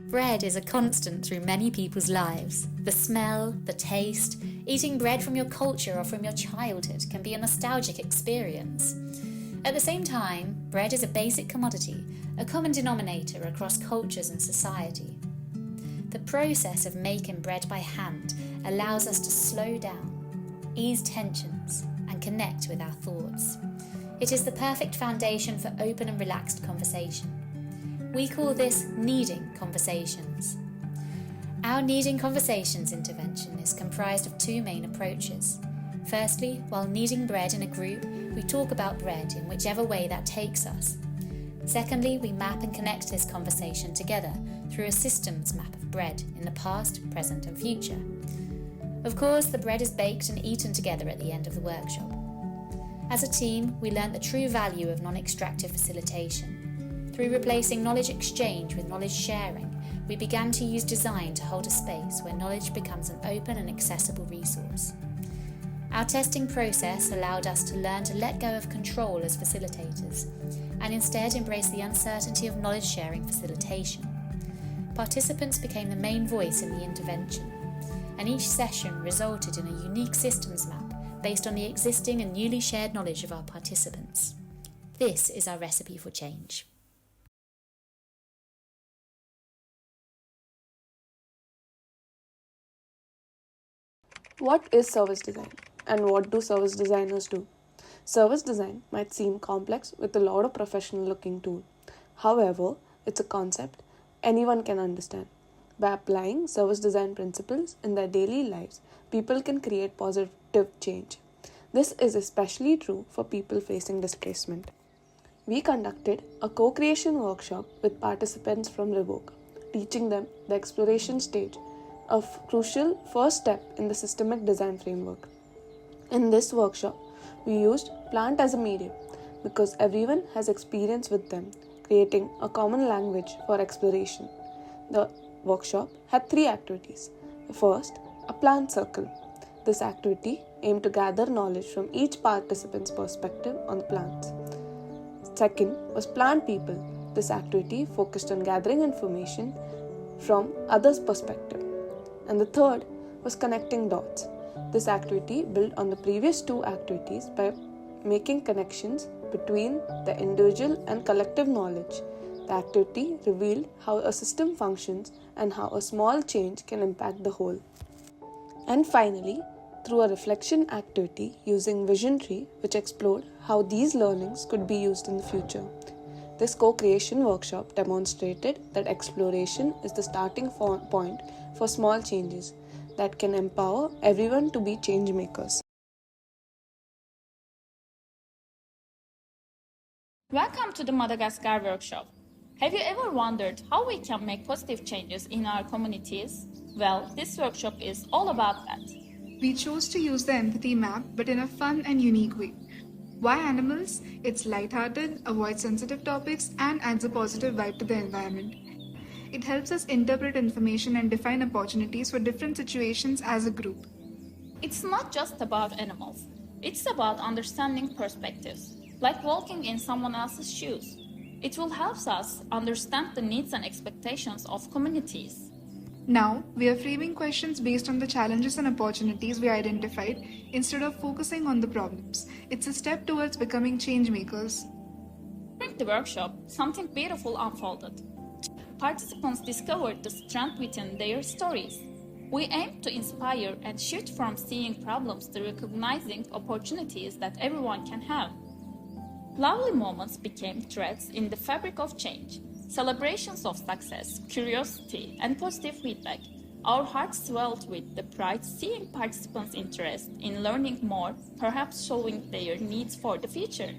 Bread is a constant through many people's lives. The smell, the taste, eating bread from your culture or from your childhood can be a nostalgic experience. At the same time, bread is a basic commodity, a common denominator across cultures and society. The process of making bread by hand allows us to slow down, ease tensions, and connect with our thoughts. It is the perfect foundation for open and relaxed conversation. We call this kneading conversations. Our kneading conversations intervention is comprised of two main approaches. Firstly, while kneading bread in a group, we talk about bread in whichever way that takes us. Secondly, we map and connect this conversation together through a systems map of bread in the past, present and future. Of course, the bread is baked and eaten together at the end of the workshop. As a team, we learnt the true value of non-extractive facilitation. Through replacing knowledge exchange with knowledge sharing, we began to use design to hold a space where knowledge becomes an open and accessible resource. Our testing process allowed us to learn to let go of control as facilitators and instead embrace the uncertainty of knowledge sharing facilitation. Participants became the main voice in the intervention, and each session resulted in a unique systems map based on the existing and newly shared knowledge of our participants. This is our recipe for change. What is service design and what do service designers do? Service design might seem complex with a lot of professional looking tool. However, it's a concept anyone can understand. By applying service design principles in their daily lives, people can create positive change. This is especially true for people facing displacement. We conducted a co-creation workshop with participants from Revoke, teaching them the exploration stage, a crucial first step in the systemic design framework. In this workshop, we used plant as a medium because everyone has experience with them, creating a common language for exploration. The workshop had 3 activities. The first, a plant circle. This activity aimed to gather knowledge from each participant's perspective on the plants. Second was plant people. This activity focused on gathering information from others' perspective. And the third was connecting dots. This activity built on the previous 2 activities by making connections between the individual and collective knowledge. The activity revealed how a system functions and how a small change can impact the whole. And finally, through a reflection activity using Vision Tree, which explored how these learnings could be used in the future. This co-creation workshop demonstrated that exploration is the starting point for small changes that can empower everyone to be change makers. Welcome to the Madagascar workshop. Have you ever wondered how we can make positive changes in our communities? Well, this workshop is all about that. We chose to use the empathy map, but in a fun and unique way. Why animals? It's lighthearted, avoids sensitive topics, and adds a positive vibe to the environment. It helps us interpret information and define opportunities for different situations as a group. It's not just about animals. It's about understanding perspectives, like walking in someone else's shoes. It will help us understand the needs and expectations of communities. Now, we are framing questions based on the challenges and opportunities we identified instead of focusing on the problems. It's a step towards becoming change makers. During the workshop, something beautiful unfolded. Participants discovered the strength within their stories. We aim to inspire and shift from seeing problems to recognizing opportunities that everyone can have. Lovely moments became threads in the fabric of change. Celebrations of success, curiosity, and positive feedback. Our hearts swelled with the pride seeing participants' interest in learning more, perhaps showing their needs for the future.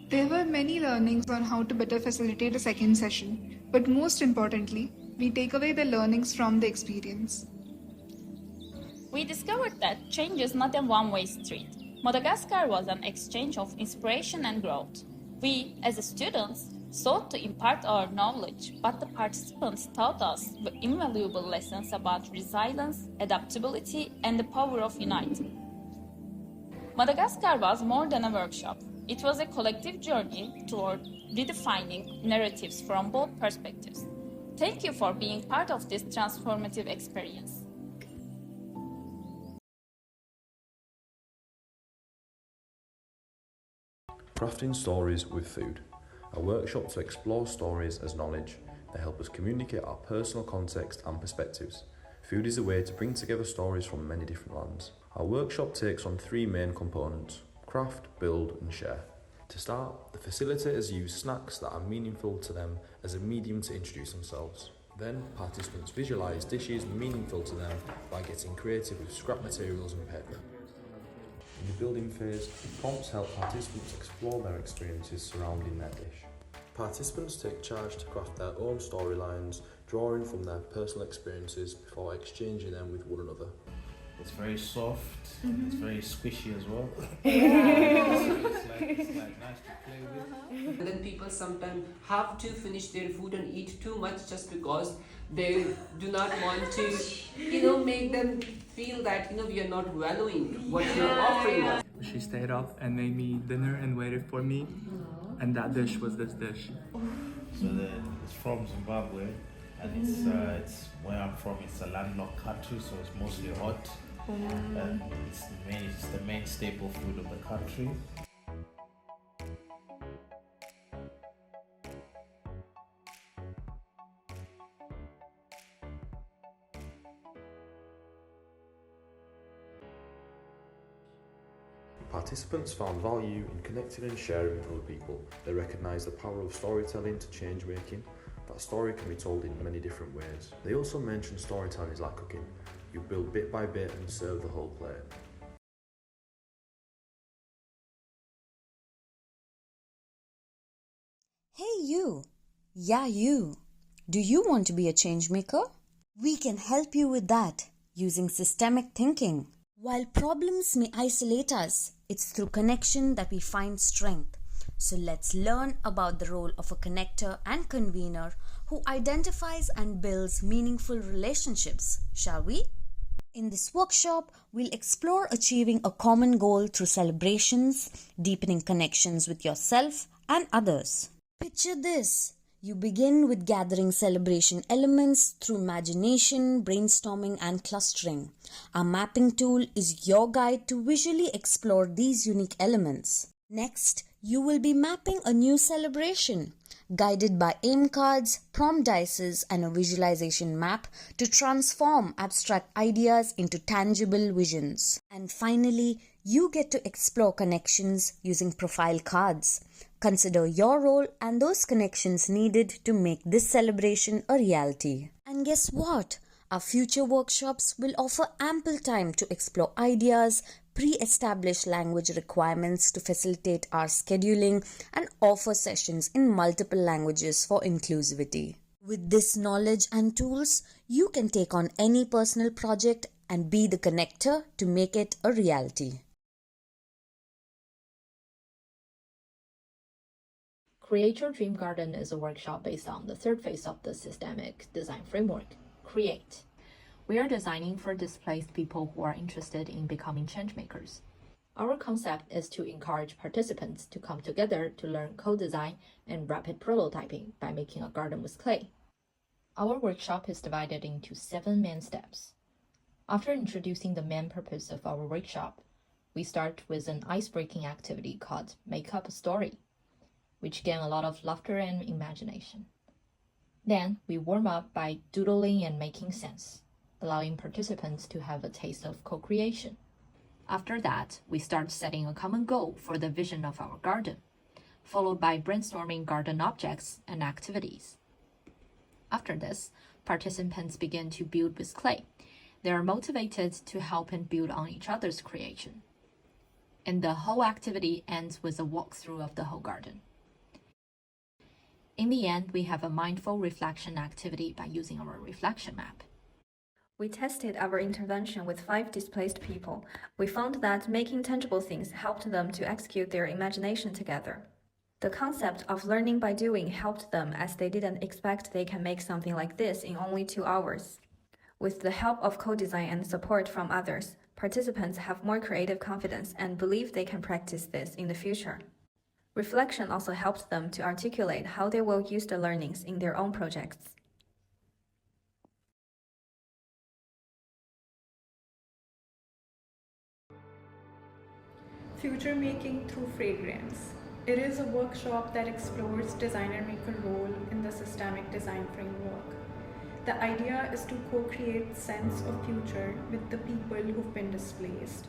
There were many learnings on how to better facilitate a second session, but most importantly, we take away the learnings from the experience. We discovered that change is not a one-way street. Madagascar was an exchange of inspiration and growth. We, as students, sought to impart our knowledge, but the participants taught us invaluable lessons about resilience, adaptability, and the power of uniting. Madagascar was more than a workshop. It was a collective journey toward redefining narratives from both perspectives. Thank you for being part of this transformative experience. Crafting stories with food, a workshop to explore stories as knowledge. They help us communicate our personal context and perspectives. Food is a way to bring together stories from many different lands. Our workshop takes on three main components: craft, build and share. To start, the facilitators use snacks that are meaningful to them as a medium to introduce themselves. Then, participants visualise dishes meaningful to them by getting creative with scrap materials and paper. In the building phase, prompts help participants explore their experiences surrounding their dish. Participants take charge to craft their own storylines, drawing from their personal experiences before exchanging them with one another. It's very soft, it's very squishy as well. It's like nice to play with. And then people sometimes have to finish their food and eat too much just because they do not want to, make them feel that, we are not valuing what you're offering us. She stayed up and made me dinner and waited for me, and that dish was this dish. So it's from Zimbabwe, and it's where I'm from. It's a landlocked country, so it's mostly hot, and it's the main staple food of the country. Participants found value in connecting and sharing with other people. They recognised the power of storytelling to change making. That story can be told in many different ways. They also mentioned storytelling is like cooking. You build bit by bit and serve the whole plate. Hey you! Yeah you! Do you want to be a change maker? We can help you with that using systemic thinking. While problems may isolate us, it's through connection that we find strength. So let's learn about the role of a connector and convener who identifies and builds meaningful relationships, shall we? In this workshop, we'll explore achieving a common goal through celebrations, deepening connections with yourself and others. Picture this. You begin with gathering celebration elements through imagination, brainstorming and clustering. Our mapping tool is your guide to visually explore these unique elements. Next, you will be mapping a new celebration, guided by aim cards, prompt dices and a visualization map to transform abstract ideas into tangible visions. And finally, you get to explore connections using profile cards. Consider your role and those connections needed to make this celebration a reality. And guess what? Our future workshops will offer ample time to explore ideas, pre-establish language requirements to facilitate our scheduling, and offer sessions in multiple languages for inclusivity. With this knowledge and tools, you can take on any personal project and be the connector to make it a reality. Create Your Dream Garden is a workshop based on the third phase of the systemic design framework, Create. We are designing for displaced people who are interested in becoming changemakers. Our concept is to encourage participants to come together to learn co-design and rapid prototyping by making a garden with clay. Our workshop is divided into 7 main steps. After introducing the main purpose of our workshop, we start with an ice-breaking activity called Make Up a Story, which gain a lot of laughter and imagination. Then we warm up by doodling and making sense, allowing participants to have a taste of co-creation. After that, we start setting a common goal for the vision of our garden, followed by brainstorming garden objects and activities. After this, participants begin to build with clay. They are motivated to help and build on each other's creation. And the whole activity ends with a walkthrough of the whole garden. In the end, we have a mindful reflection activity by using our reflection map. We tested our intervention with 5 displaced people. We found that making tangible things helped them to execute their imagination together. The concept of learning by doing helped them as they didn't expect they can make something like this in only 2 hours. With the help of co-design and support from others, participants have more creative confidence and believe they can practice this in the future. Reflection also helped them to articulate how they will use the learnings in their own projects. Future Making Through Fragrance. It is a workshop that explores designer-maker role in the systemic design framework. The idea is to co-create sense of future with the people who've been displaced.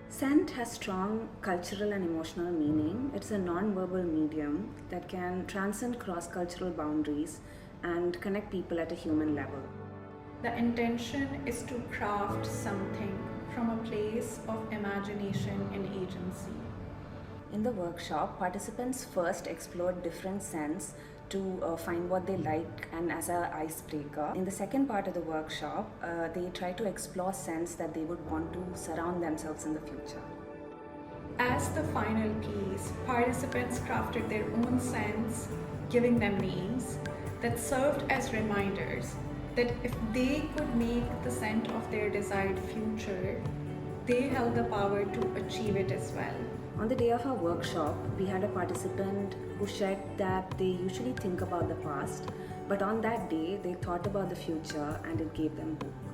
Scent has strong cultural and emotional meaning. It's a non-verbal medium that can transcend cross-cultural boundaries and connect people at a human level. The intention is to craft something from a place of imagination and agency. In the workshop, participants first explored different scents to find what they like and as an icebreaker. In the second part of the workshop, they try to explore scents that they would want to surround themselves in the future. As the final piece, participants crafted their own scents, giving them names that served as reminders that if they could make the scent of their desired future, they held the power to achieve it as well. On the day of our workshop, we had a participant who shared that they usually think about the past, but on that day they thought about the future and it gave them hope.